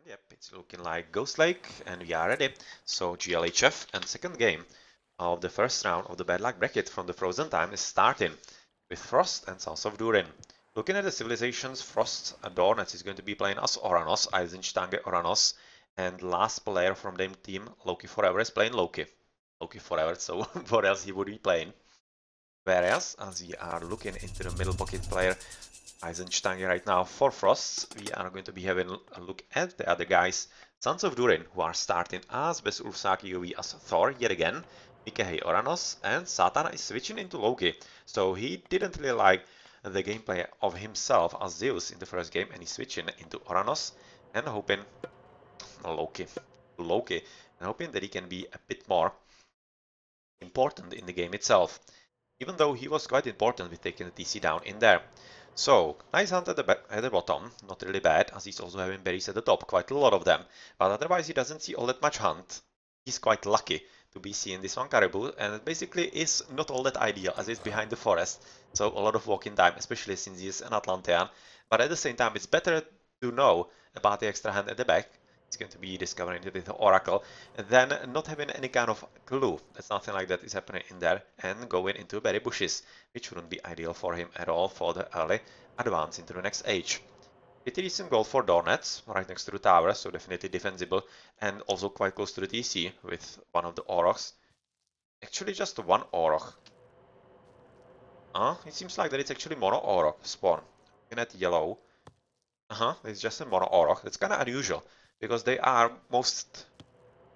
Yep, it's looking like Ghost Lake, and we are ready. So GLHF and second game of the first round of the Bad Luck Bracket from the Frozen Time is starting with Frost and SonsOfDurin. Looking at the civilizations, Frost Dornets is going to be playing as Oranos, Eisenstange Oranos, and last player from the team, Loki Forever, is playing Loki. Loki Forever, so what else he would be playing? Whereas, as we are looking into the middle pocket player, Eisenstange right now for Frosts, we are going to be having a look at the other guys. SonsOfDurin, who are starting as Best Ursaki UV as Thor yet again, Mikehei Oranos, and Satana is switching into Loki. So he didn't really like the gameplay of himself as Zeus in the first game, and he's switching into Oranos and hoping Loki, and hoping that he can be a bit more important in the game itself, even though he was quite important with taking the TC down in there. So, nice hunt at the bottom, not really bad, as he's also having berries at the top, quite a lot of them, but otherwise he doesn't see all that much hunt. He's quite lucky to be seeing this one caribou, and it basically is not all that ideal, as it's behind the forest, so a lot of walking time, especially since he's an Atlantean, but at the same time it's better to know about the extra hand at the back. It's going to be discovering the Oracle, then not having any kind of clue that something like that is happening in there and going into berry bushes, which wouldn't be ideal for him at all for the early advance into the next age. Pretty decent goal for Dornets, right next to the tower, so definitely defensible, and also quite close to the TC with one of the Oroks. Actually just one Orok. It seems like that it's actually mono Orok spawn. Looking at yellow. It's just a mono Orok. That's kind of unusual, because they are most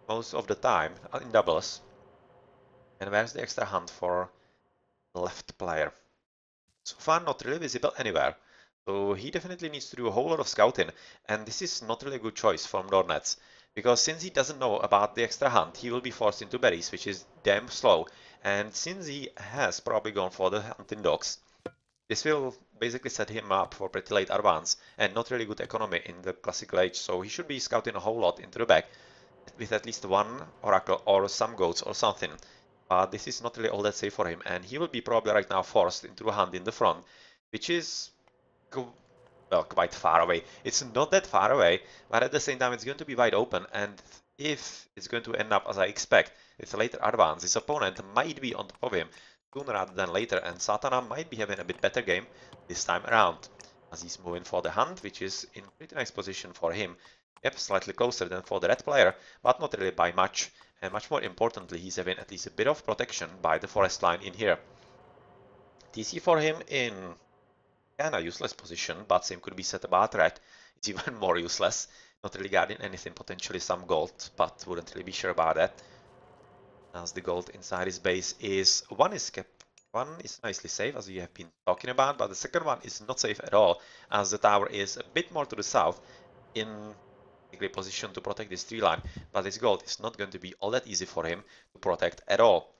of the time in doubles. And where's the extra hunt for the left player? So far not really visible anywhere. So he definitely needs to do a whole lot of scouting, and this is not really a good choice from Dornets, because since he doesn't know about the extra hunt, he will be forced into berries, which is damn slow, and since he has probably gone for the hunting dogs, this will basically set him up for pretty late advance, and not really good economy in the classical age, so he should be scouting a whole lot into the back, with at least one oracle or some goats or something. But this is not really all that safe for him, and he will be probably right now forced into a hunt in the front, which is well, quite far away. It's not that far away, but at the same time it's going to be wide open, and if it's going to end up as I expect, with a later advance, his opponent might be on top of him sooner rather than later, and Satana might be having a bit better game this time around, as he's moving for the hunt, which is in pretty nice position for him. Yep, slightly closer than for the red player, but not really by much, and much more importantly, he's having at least a bit of protection by the forest line in here. TC for him in kinda useless position, but same could be said about red. It's even more useless, not really guarding anything, potentially some gold, but wouldn't really be sure about that, as the gold inside his base is one is nicely safe, as we have been talking about, but the second one is not safe at all, as the tower is a bit more to the south in a great position to protect this tree line, but this gold is not going to be all that easy for him to protect at all.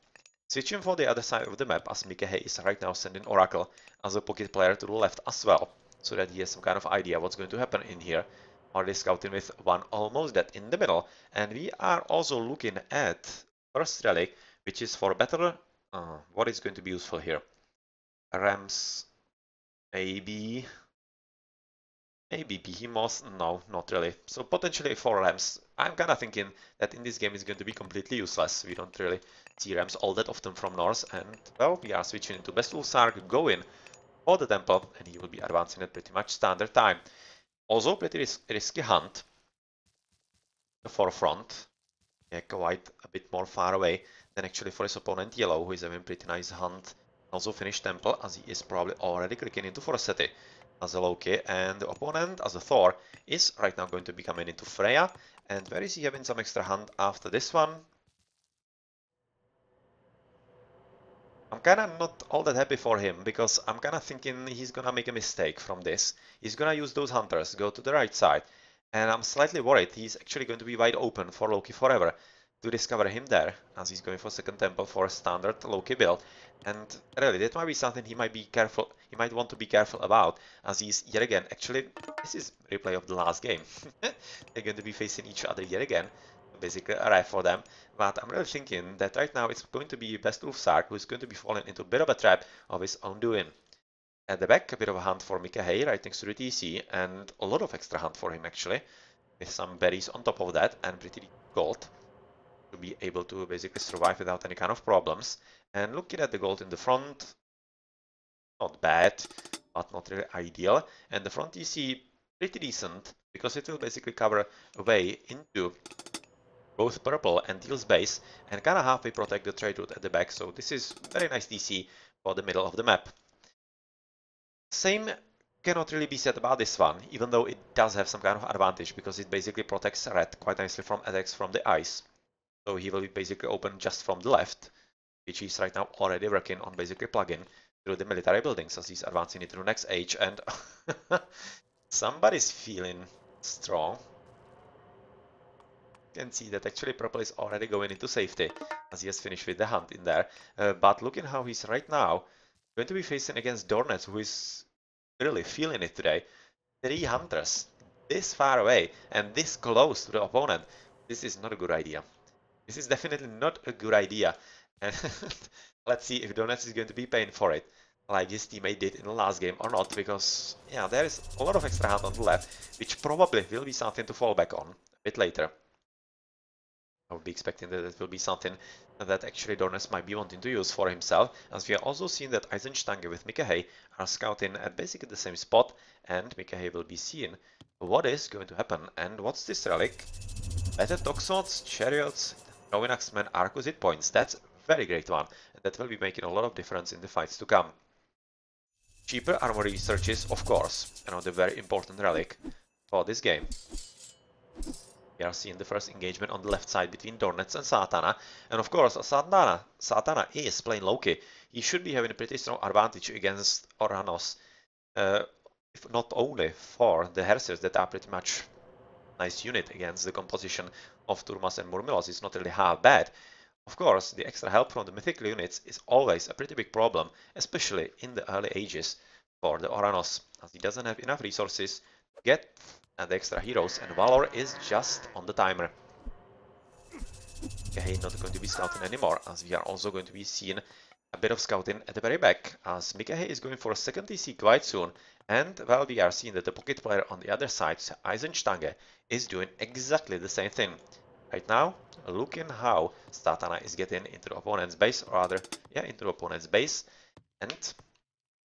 Switching for the other side of the map, as Mikehei is right now sending Oracle as a pocket player to the left as well, so that he has some kind of idea what's going to happen in here. Already scouting with one almost dead in the middle, and we are also looking at first relic, which is for better. What is going to be useful here? Rams, maybe Behemoth? No, not really. So potentially for Rams. I'm kind of thinking that in this game it's going to be completely useless. We don't really see Rams all that often from North, and well, we are switching into Best Ulsark, going for the temple, and he will be advancing at pretty much standard time. Also pretty risky hunt. The forefront. Yeah, quite a bit more far away than actually for his opponent Yellow, who is having pretty nice hunt. Also finished temple, as he is probably already clicking into Forest City as a Loki, and the opponent, as a Thor, is right now going to be coming into Freya. And where is he having some extra hunt after this one? I'm kinda not all that happy for him, because I'm kinda thinking he's gonna make a mistake from this. He's gonna use those hunters, go to the right side, and I'm slightly worried he's actually going to be wide open for Loki forever to discover him there, as he's going for second temple for a standard Loki build. And really, that might be something he might want to be careful about, as he's yet again, actually, this is replay of the last game. They're going to be facing each other yet again, basically arrive for them. But I'm really thinking that right now it's going to be Best Ulfsark who is going to be falling into a bit of a trap of his own doing. At the back, a bit of a hunt for Mikehei right next to the TC, and a lot of extra hunt for him actually. with some berries on top of that and pretty gold to be able to basically survive without any kind of problems. And looking at the gold in the front, not bad, but not really ideal. And the front TC pretty decent because it will basically cover a way into both purple and teal's base and kind of halfway protect the trade route at the back. So this is very nice DC for the middle of the map. Same cannot really be said about this one, even though it does have some kind of advantage because it basically protects red quite nicely from attacks from the ice. So he will be basically open just from the left, which he's right now already working on basically plugging through the military buildings as he's advancing into the next age. And somebody's feeling strong. You can see that actually purple is already going into safety as he has finished with the hunt in there. But looking how he's right now going to be facing against Dornets, who is really feeling it today. 3 hunters this far away and this close to the opponent. This is not a good idea. This is definitely not a good idea. And let's see if Dornets is going to be paying for it, like his teammate did in the last game or not, because yeah, there is a lot of extra hand on the left, which probably will be something to fall back on a bit later. I would be expecting that it will be something that actually Dornets might be wanting to use for himself, as we are also seeing that Eisenstange with Mikahe are scouting at basically the same spot, and Mikahe will be seeing what is going to happen. And what's this relic? Better Toxots, Chariots, Throwing Axemen, Arcusit points. That's a very great one, and that will be making a lot of difference in the fights to come. Cheaper armor researches, of course, another very important relic for this game. We are seeing the first engagement on the left side between Dornets and Satana, and of course Satana is playing Loki. He should be having a pretty strong advantage against Oranos, if not only for the Hersers that are pretty much nice unit against the composition of Turmas and Murmilos. It's not really half bad. Of course, the extra help from the mythical units is always a pretty big problem, especially in the early ages for the Oranos, as he doesn't have enough resources to get the extra heroes, and Valor is just on the timer. Mikahe not going to be scouting anymore, as we are also going to be seeing a bit of scouting at the very back, as Mikahe is going for a second TC quite soon, and well, we are seeing that the pocket player on the other side, Eisenstange, is doing exactly the same thing. Right now, looking how Satana is getting into the opponent's base, or rather, yeah, into the opponent's base, and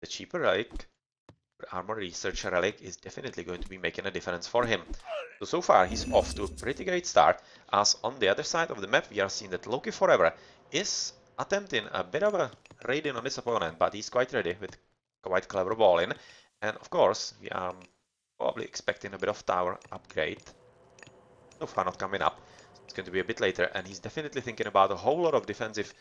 the cheaper relic, armor research relic, is definitely going to be making a difference for him. So far, he's off to a pretty great start, as on the other side of the map, we are seeing that Loki Forever is attempting a bit of a raiding on his opponent, but he's quite ready with quite clever balling. And of course, we are probably expecting a bit of tower upgrade. So far not coming up. So it's going to be a bit later, and he's definitely thinking about a whole lot of defensive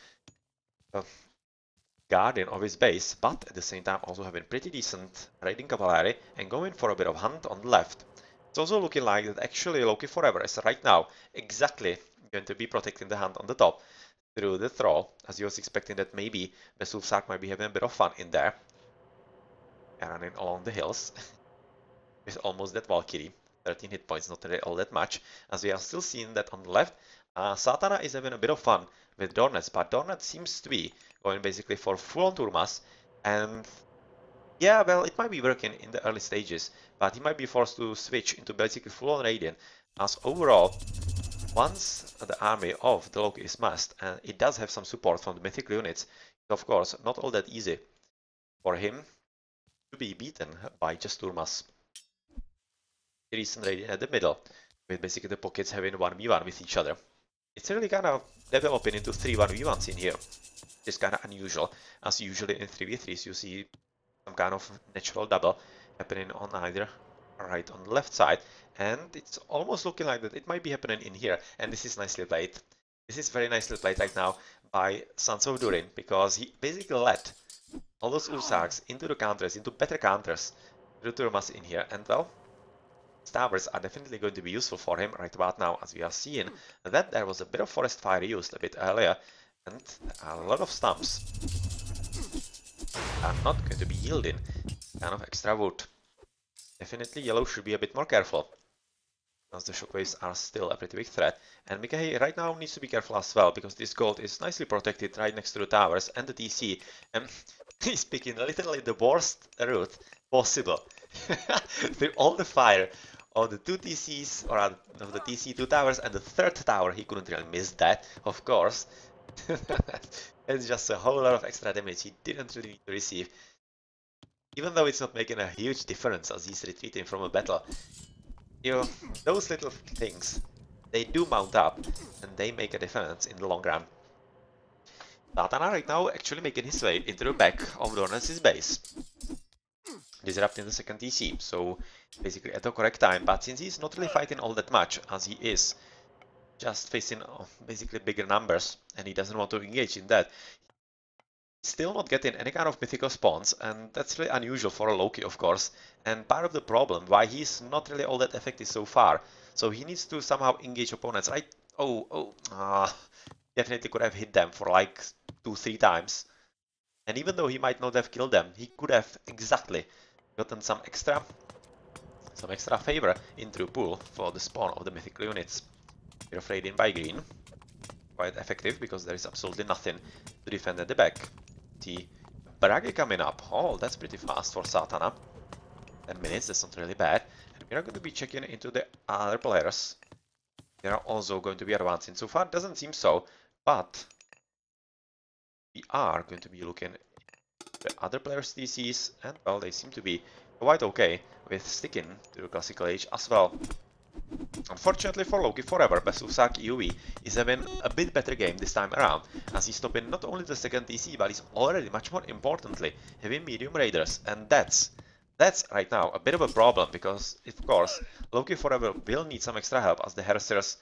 guarding of his base, but at the same time also having pretty decent raiding cavalry and going for a bit of hunt on the left. It's also looking like that actually Loki Forever is right now exactly going to be protecting the hunt on the top through the Thrall, as he was expecting that maybe Vesulfsark might be having a bit of fun in there. Running along the hills with almost that Valkyrie. 13 hit points, not really all that much, as we are still seeing that on the left. Satana is having a bit of fun with Dornets, but Dornet seems to be going basically for full-on Turmas, and yeah, well, it might be working in the early stages, but he might be forced to switch into basically full-on Radiant, as overall, once the army of the Loki is massed, and it does have some support from the mythical units, it's of course not all that easy for him to be beaten by just Turmas. Recent Radiant at the middle, with basically the pockets having 1v1 with each other. It's really kind of developing into 3 1v1s in here. It's kind of unusual, as usually in 3v3s you see some kind of natural double happening on either right on the left side, and it's almost looking like that it might be happening in here, and this is nicely played. This is very nicely played right now by SonsOfDurin, because he basically let all those Ursarks into the counters, into better counters, through Turmas in here, and well, towers are definitely going to be useful for him right about now, as we are seeing that there was a bit of forest fire used a bit earlier, and a lot of stumps are not going to be yielding kind of extra wood. Definitely yellow should be a bit more careful, as the shockwaves are still a pretty big threat, and Mikahe right now needs to be careful as well, because this gold is nicely protected right next to the towers and the TC, and he's picking literally the worst route possible through all the fire on the two TCs, or on the TC2 towers, and the third tower, he couldn't really miss that, of course. It's just a whole lot of extra damage he didn't really need to receive. Even though it's not making a huge difference as he's retreating from a battle. You know, those little things, they do mount up, and they make a difference in the long run. Satana right now actually making his way into the back of dornets' base, disrupting the second TC, so basically at the correct time, but since he's not really fighting all that much, as he is just facing basically bigger numbers, and he doesn't want to engage in that, he's still not getting any kind of mythical spawns, and that's really unusual for a Loki, of course, and part of the problem why he's not really all that effective so far. So he needs to somehow engage opponents, right? Definitely could have hit them for like 2-3 times. And even though he might not have killed them, he could have exactly gotten some extra favor into the pool for the spawn of the mythical units. We're afraid in by green. Quite effective because there is absolutely nothing to defend at the back. The Bragi coming up. Oh, that's pretty fast for Satana. 10 minutes, that's not really bad. And we are going to be checking into the other players. They are also going to be advancing. So far, it doesn't seem so, but we are going to be looking at the other players' TCs, and well, they seem to be quite okay with sticking to the classical age as well. Unfortunately for Loki Forever, Besusak EUV is having a bit better game this time around, as he's stopping not only the second TC, but he's already, much more importantly, having medium raiders, and that's right now a bit of a problem, because of course Loki Forever will need some extra help, as the Hersers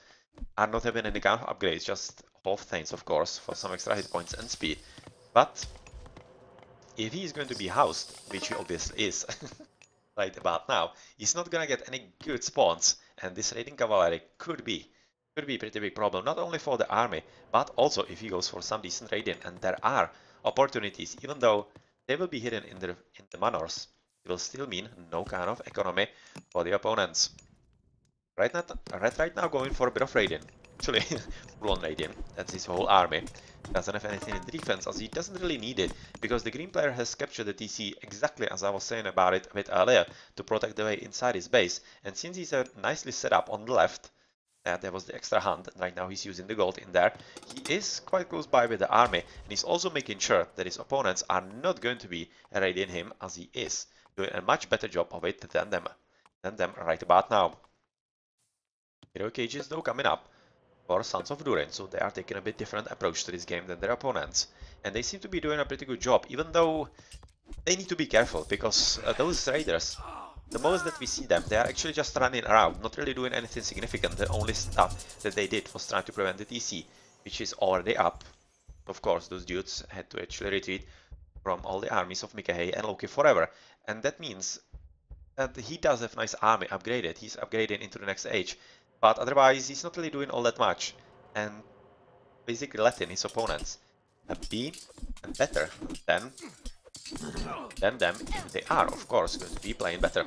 are not having any kind of upgrades, just half Thanes of course, for some extra hit points and speed. But if he is going to be housed, which he obviously is right about now, he's not gonna get any good spawns, and this raiding cavalry could be a pretty big problem, not only for the army, but also if he goes for some decent raiding, and there are opportunities, even though they will be hidden in the manors. It will still mean no kind of economy for the opponents. Red right now going for a bit of raiding. Actually, full-on raiding. That's his whole army. Doesn't have anything in defense, as he doesn't really need it, because the green player has captured the TC exactly as I was saying about it a bit earlier, to protect the way inside his base. And since he's nicely set up on the left, there was the extra hand, and right now he's using the gold in there, he is quite close by with the army, and he's also making sure that his opponents are not going to be raiding him, as he is doing a much better job of it than them right about now. Hero cages though coming up for SonsOfDurin, so they are taking a bit different approach to this game than their opponents, and they seem to be doing a pretty good job, even though they need to be careful, because those raiders, the most that we see them, they are actually just running around, not really doing anything significant. The only stuff that they did was trying to prevent the TC, which is already up. Of course, those dudes had to actually retreat from all the armies of Mikahei and Loki Forever, and that means that he does have nice army upgraded. He's upgrading into the next age, but otherwise he's not really doing all that much, and basically letting his opponents be better than them if they are, of course, going to be playing better.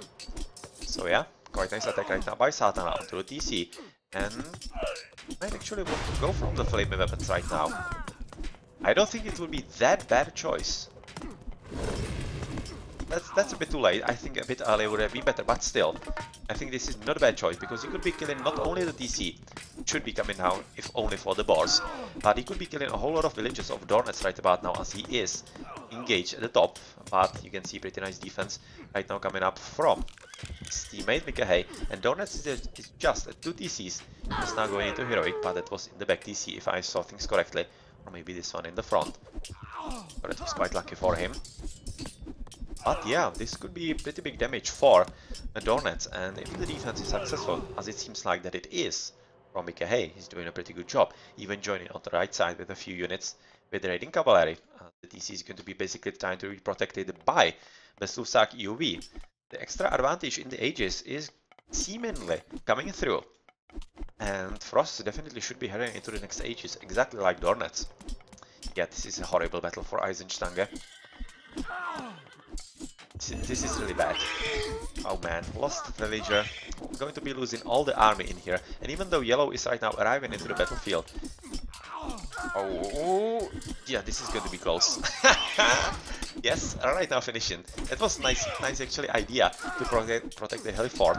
So yeah, quite nice attack right now by Satana onto the TC, and might actually want to go from the flaming weapons right now. I don't think it will be that bad a choice. That's a bit too late. I think a bit earlier would have been better, but still, I think this is not a bad choice, because he could be killing not only the TC, which should be coming down if only for the boars, but he could be killing a whole lot of villages of dornets right about now, as he is engaged at the top. But you can see pretty nice defense right now coming up from his teammate Mikahei, and dornets is just 2 TCs. He's now going into heroic, but that was in the back TC if I saw things correctly, or maybe this one in the front, but it was quite lucky for him. But yeah, this could be pretty big damage for the dornets, and if the defense is successful, as it seems like that it is, from Mikahei, he's doing a pretty good job, even joining on the right side with a few units with the raiding cavalry. The TC is going to be basically trying to be protected by the Susak UV. The extra advantage in the ages is seemingly coming through, and Frost definitely should be heading into the next ages, exactly like dornets. Yeah, this is a horrible battle for Eisenstange. This is really bad. Oh man, lost villager. Going to be losing all the army in here. And even though yellow is right now arriving into the battlefield. Oh, yeah, this is going to be close. Yes, right now finishing. That was nice actually idea to protect the heli fort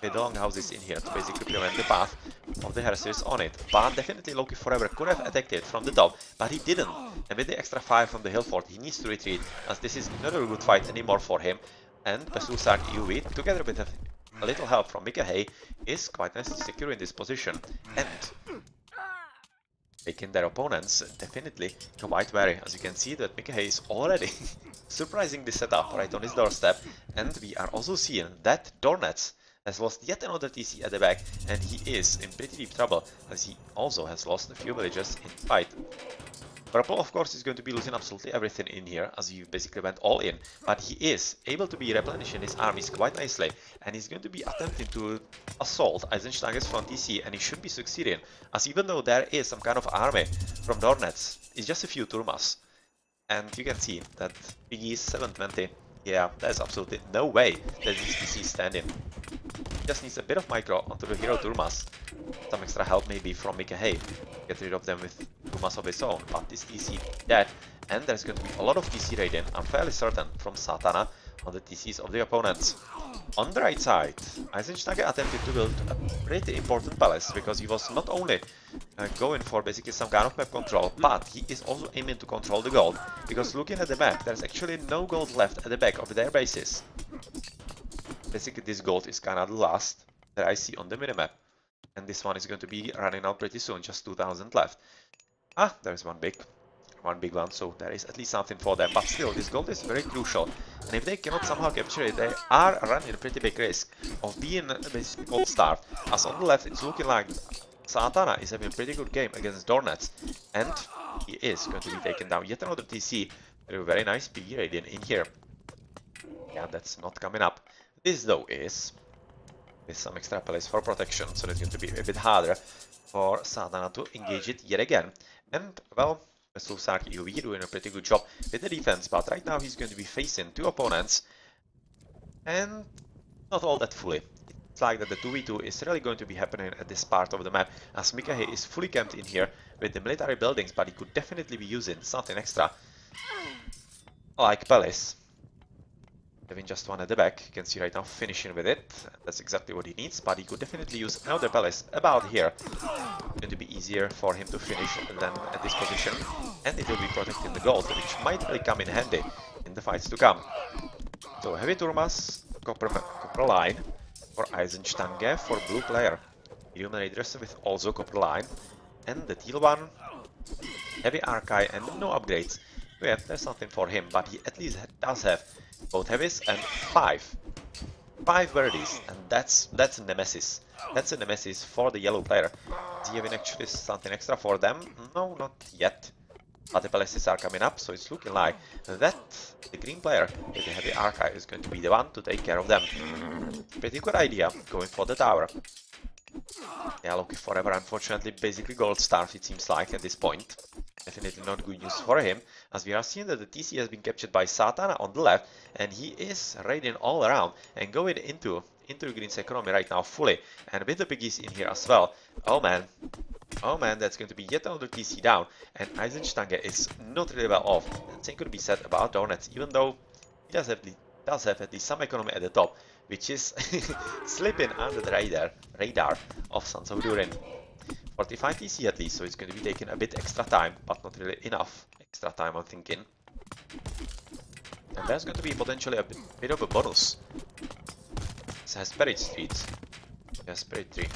with the longhouses in here to basically prevent the path of the heresies on it. But definitely Loki Forever could have attacked it from the top, but he didn't. And with the extra 5 from the hill fort, he needs to retreat, as this is not a good fight anymore for him. And Besulsark UV, together with a little help from Mikahei, is quite nicely secure in this position. And making their opponents definitely quite wary, as you can see that Mikahei is already surprisingly set up right on his doorstep, and we are also seeing that Dornets has lost yet another TC at the back, and he is in pretty deep trouble, as he also has lost a few villagers in fight. Purple, of course, is going to be losing absolutely everything in here, as he basically went all in, but he is able to be replenishing his armies quite nicely, and he's going to be attempting to assault Eisenstanger's front TC, and he should be succeeding, as even though there is some kind of army from Dornets, it's just a few Turmas. And you can see that Piggy's 720, yeah, there's absolutely no way that this TC is standing. He just needs a bit of micro onto the hero Turmas. Some extra help maybe from Mikahei. Get rid of them with Turmas of his own, but this TC dead, and there's going to be a lot of TC raiding, I'm fairly certain, from Satana on the TCs of the opponents. On the right side, Eisensteiner attempted to build a pretty important palace, because he was not only going for basically some kind of map control, but he is also aiming to control the gold, because looking at the map, there's actually no gold left at the back of their bases. Basically this gold is kind of the last that I see on the minimap, and this one is going to be running out pretty soon, just 2000 left. Ah, there's one big one, so there is at least something for them, but still, this gold is very crucial, and if they cannot somehow capture it, they are running a pretty big risk of being basically gold starved, as on the left it's looking like Satana is having a pretty good game against Dornets, and he is going to be taken down. Yet another TC, a very nice PG Radiant in here. Yeah, that's not coming up. This though is with some extra palace for protection, so it's going to be a bit harder for Satana to engage it yet again. And well, Besulsark UV doing a pretty good job with the defense, but right now he's going to be facing two opponents, and not all that fully. It's like that the 2v2 is really going to be happening at this part of the map, as Mikahei is fully camped in here with the military buildings, but he could definitely be using something extra, like palace. Having just one at the back, you can see right now finishing with it. That's exactly what he needs, but he could definitely use another palace about here. It's going to be easier for him to finish than at this position, and it will be protecting the gold, which might really come in handy in the fights to come. So heavy Turmas, copper line for Eisenstange for blue player. Medium raiders with also copper line, and the teal one, heavy archive and no upgrades. So yeah, there's something for him, but he at least does have both heavies and five birdies, and that's a nemesis. That's a nemesis for the yellow player. Is he having actually something extra for them? No, not yet. But the palaces are coming up, so it's looking like that the green player with the heavy archive is going to be the one to take care of them. Pretty good idea, going for the tower. Yeah, Loki Forever, unfortunately, basically gold starved, it seems like, at this point. Definitely not good news for him, as we are seeing that the TC has been captured by Satana on the left, and he is raiding all around and going into Green's economy right now fully, and with the piggies in here as well. Oh man, that's going to be yet another TC down, and Eisenstange is not really well off. And same could be said about Dornets, even though he does have at least some economy at the top, which is slipping under the radar of SonsOfDurin. 45 TC at least, so it's going to be taking a bit extra time, but not really enough extra time, I'm thinking. And there's going to be potentially a bit of a bonus. This has Spirit Streets. Yeah, Spirit Tree.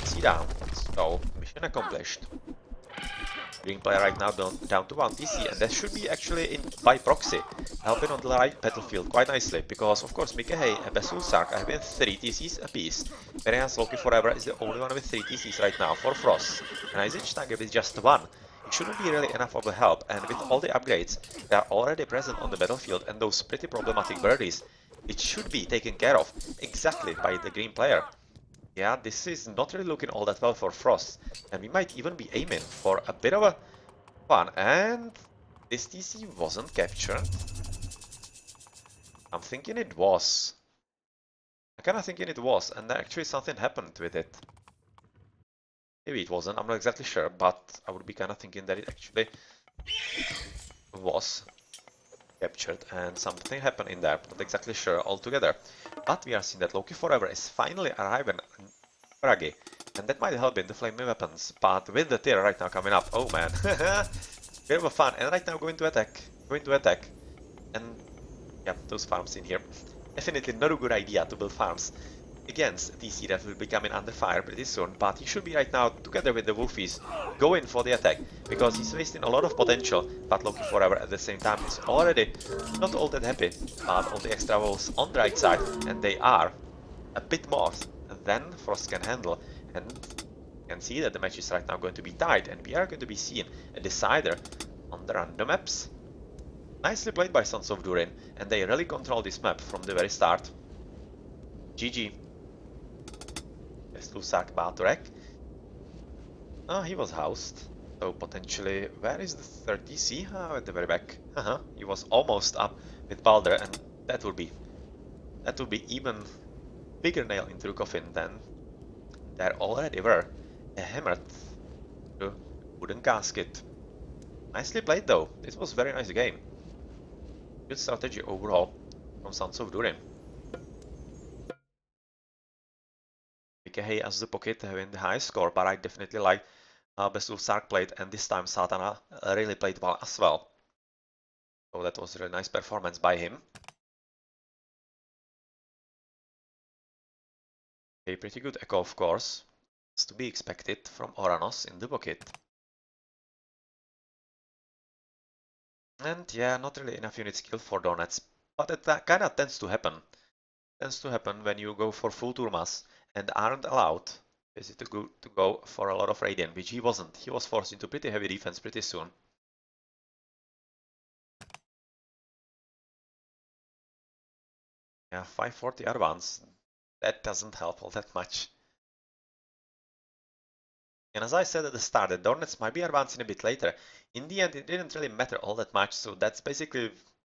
See down. So, mission accomplished. Green player right now down to 1 TC, and that should be actually by proxy, helping on the right battlefield quite nicely, because of course Mikahei and Besulsark are having 3 TCs apiece, whereas Loki Forever is the only one with 3 TCs right now for Frost, and Eisenstange with just 1. It shouldn't be really enough of a help, and with all the upgrades that are already present on the battlefield and those pretty problematic birdies, it should be taken care of exactly by the green player. Yeah, this is not really looking all that well for Frost, and we might even be aiming for a bit of a fun, and this TC wasn't captured. I'm thinking it was. I'm kinda thinking it was, and actually something happened with it. Maybe it wasn't, I'm not exactly sure, but I would be kinda thinking that it actually was. captured and something happened in there, not exactly sure altogether. But we are seeing that Loki Forever is finally arriving in Bragi, and that might help in the flaming weapons, but with the tier right now coming up, oh man, bit of a fun, and right now going to attack, and yeah, those farms in here. Definitely not a good idea to build farms against DC that will be coming under fire pretty soon, but he should be right now, together with the Wolfies, going for the attack, because he's wasting a lot of potential, but Loki Forever at the same time is already not all that happy, but all the extra wolves on the right side, and they are a bit more than Frost can handle, and you can see that the match is right now going to be tight, and we are going to be seeing a decider on the random maps. Nicely played by SonsOfDurin, and they really control this map from the very start. GG. Let's do Sark Baturek. Ah, he was housed. So potentially, where is the 30C? Ah, at the very back. He was almost up with Balder, and that would be even bigger nail into the coffin than there already were. A hammered wooden casket. Nicely played though. This was a very nice game. Good strategy overall from SonsOfDurin. Mikehei as the pocket having the high score, but I definitely like Besu Sark played, and this time Satana really played well as well. So that was a really nice performance by him. A pretty good echo, of course. It's to be expected from Oranos in the pocket. And yeah, not really enough unit skill for dornets, but that kinda tends to happen. Tends to happen when you go for full turmas and aren't allowed basically to go for a lot of radiant, which he wasn't. He was forced into pretty heavy defense pretty soon. Yeah, 540 advance. That doesn't help all that much. And as I said at the start, the Dornets might be advancing a bit later. In the end, it didn't really matter all that much, so that's basically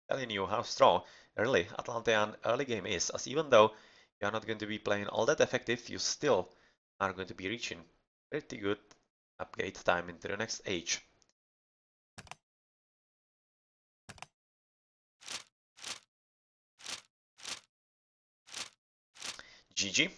telling you how strong early Atlantean early game is, as even though you're not going to be playing all that effective, you still are going to be reaching pretty good upgrade time into the next age. GG.